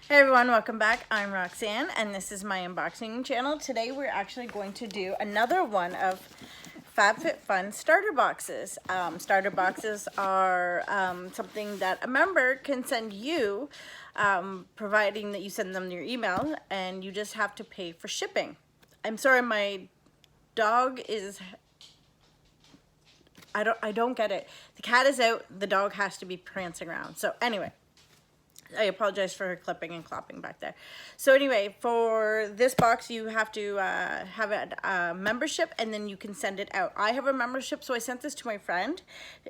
Hey everyone, welcome back. I'm Roxanne and this is my unboxing channel. Today we're actually going to do another one of FabFitFun starter boxes. Starter boxes are something that a member can send you, providing that you send them your email, and you just have to pay for shipping. I'm sorry, my dog is... I don't get it. The cat is out, the dog has to be prancing around. So anyway, I apologize for her clipping and clopping back there. So anyway, for this box, you have to have a membership, and then you can send it out. I have a membership, so I sent this to my friend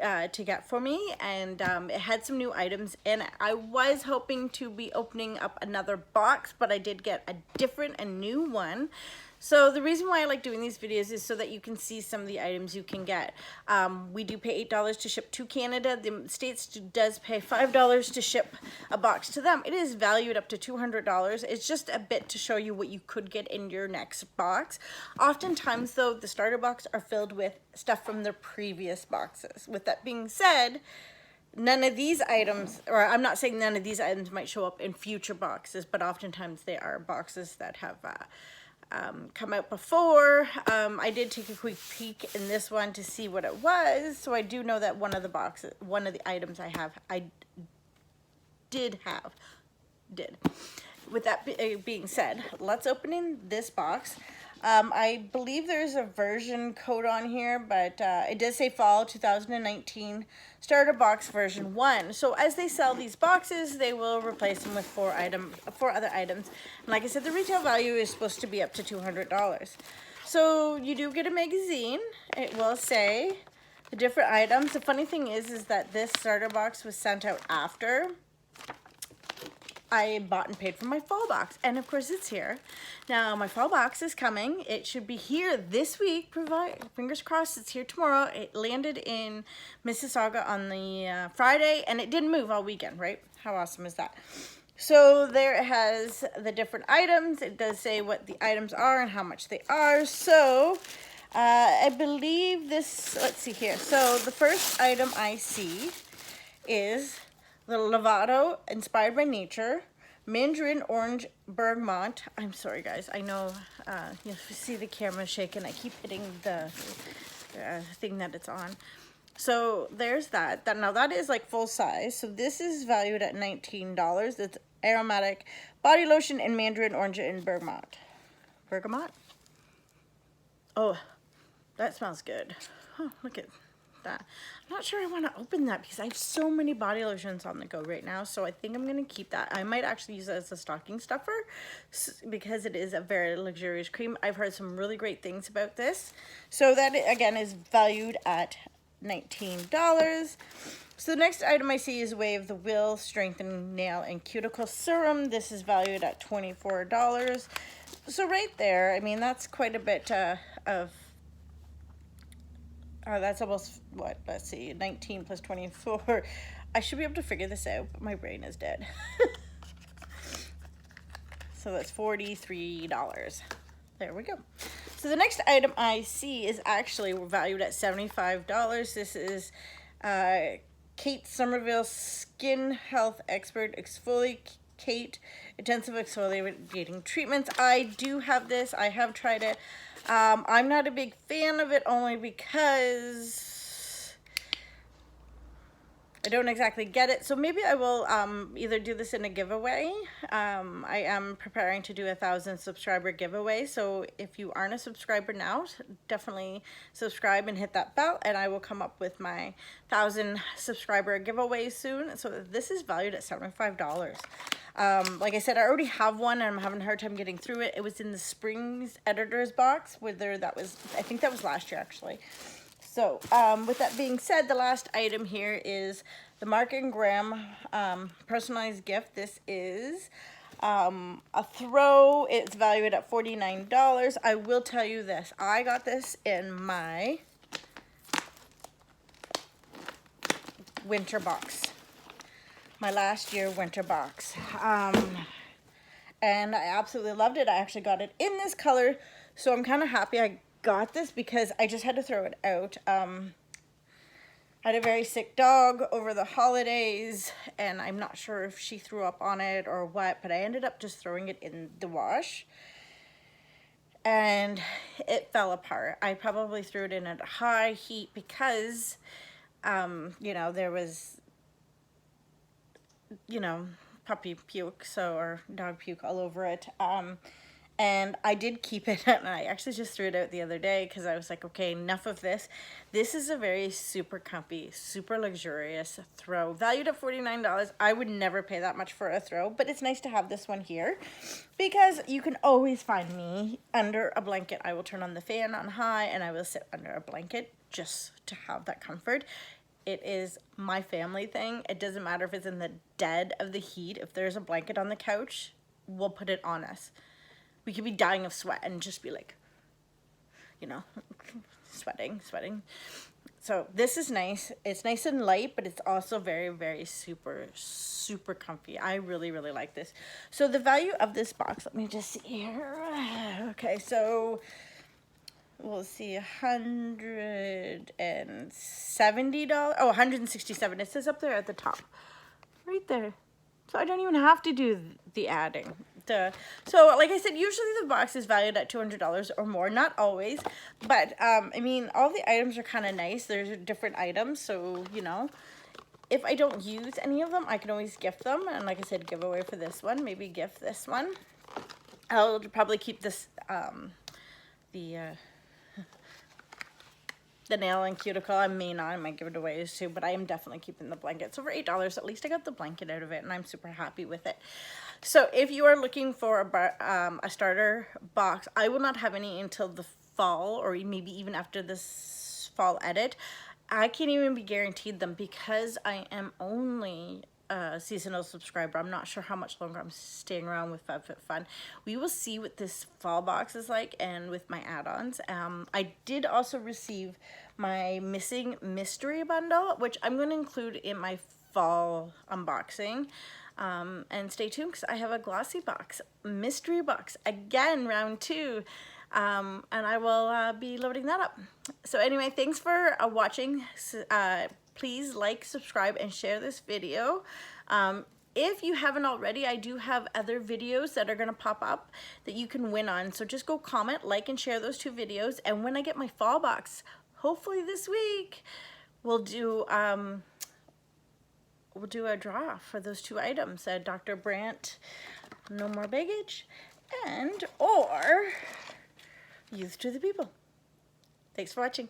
to get for me, and it had some new items in it. I was hoping to be opening up another box, but I did get a different and new one. So the reason why I like doing these videos is so that you can see some of the items you can get. We do pay $8 to ship to Canada. The States does pay $5 to ship a box to them. It is valued up to $200. It's just a bit to show you what you could get in your next box. Oftentimes though, the starter box are filled with stuff from their previous boxes. With that being said, none of these items, or I'm not saying none of these items might show up in future boxes, but oftentimes they are boxes that have come out before. I did take a quick peek in this one to see what it was, so I do know that one of the items I did. With that being said, let's open this box. I believe there's a version code on here, but it does say fall 2019 starter box version 1. So as they sell these boxes, they will replace them with four other items. And like I said, the retail value is supposed to be up to $200. So you do get a magazine. It will say the different items. The funny thing is that this starter box was sent out after I bought and paid for my fall box, and of course it's here. Now my fall box is coming. It should be here this week, fingers crossed it's here tomorrow. It landed in Mississauga on the Friday, and it didn't move all weekend, right? How awesome is that? So there it has the different items. It does say what the items are and how much they are. So I believe this, let's see here. So the first item I see is the Lovato Inspired by Nature Mandarin Orange Bergamot. I'm sorry guys, I know you see the camera shaking. I keep hitting the thing that it's on. So there's that. Now that is like full size. So this is valued at $19. It's aromatic body lotion in Mandarin Orange and Bergamot. Bergamot? Oh, that smells good. Oh, look at that. I'm not sure I want to open that because I have so many body lotions on the go right now, so I think I'm going to keep that. I might actually use it as a stocking stuffer because it is a very luxurious cream. I've heard some really great things about this. So that again is valued at $19. So the next item I see is Way of the Will Strengthening Nail and Cuticle Serum. This is valued at $24. So right there, I mean, that's quite a bit of that's almost, what, let's see, 19 plus 24. I should be able to figure this out, but my brain is dead. So that's $43. There we go. So the next item I see is actually valued at $75. This is Kate Somerville Skin Health Expert Exfoliate Intensive Exfoliating Treatments. I do have this. I have tried it. I'm not a big fan of it only because I don't exactly get it. So maybe I will either do this in a giveaway. I am preparing to do a 1,000 subscriber giveaway. So if you aren't a subscriber now, definitely subscribe and hit that bell, and I will come up with my 1,000 subscriber giveaway soon. So this is valued at $75. Like I said, I already have one and I'm having a hard time getting through it. It was in the Springs editor's box, whether that was, I think that was last year actually. So with that being said, the last item here is the Mark & Graham personalized gift. This is a throw. It's valued at $49. I will tell you this, I got this in my winter box. My last year winter box, and I absolutely loved it. I actually got it in this color, so I'm kind of happy I got this because I just had to throw it out. I had a very sick dog over the holidays, and I'm not sure if she threw up on it or what, but I ended up just throwing it in the wash. And it fell apart. I probably threw it in at high heat because, you know, there was, you know, puppy puke, or dog puke all over it. And I did keep it, and I actually just threw it out the other day because I was like, okay, enough of this. This is a very super comfy, super luxurious throw. Valued at $49. I would never pay that much for a throw, but it's nice to have this one here because you can always find me under a blanket. I will turn on the fan on high, and I will sit under a blanket just to have that comfort. It is my family thing. It doesn't matter if it's in the dead of the heat. If there's a blanket on the couch, we'll put it on us. We could be dying of sweat and just be like, you know, sweating. So this is nice. It's nice and light, but it's also very, very super comfy. I really, really like this. So the value of this box, let me just see here. Okay, so we'll see, $170. Oh, $167. It says up there at the top, right there. So I don't even have to do the adding. So like I said, usually the box is valued at $200 or more. Not always, but I mean, all the items are kind of nice. There's different items, so you know, if I don't use any of them, I can always gift them. And like I said, giveaway for this one, maybe gift this one. I'll probably keep this the nail and cuticle. I might give it away too, but I am definitely keeping the blanket. So for $8, at least I got the blanket out of it, and I'm super happy with it. So if you are looking for a starter box, I will not have any until the fall, or maybe even after this fall edit. I can't even be guaranteed them because I am only a seasonal subscriber. I'm not sure how much longer I'm staying around with FabFitFun. We will see what this fall box is like and with my add-ons. I did also receive my missing mystery bundle, which I'm going to include in my fall unboxing. And stay tuned because I have a glossy box, mystery box, again, round 2. And I will be loading that up. So anyway, thanks for watching. Please like, subscribe, and share this video. If you haven't already, I do have other videos that are going to pop up that you can win on. So just go comment, like, and share those 2 videos. And when I get my fall box, hopefully this week, we'll do a draw for those 2 items. Dr. Brandt, No More Baggage, or Youth to the People. Thanks for watching.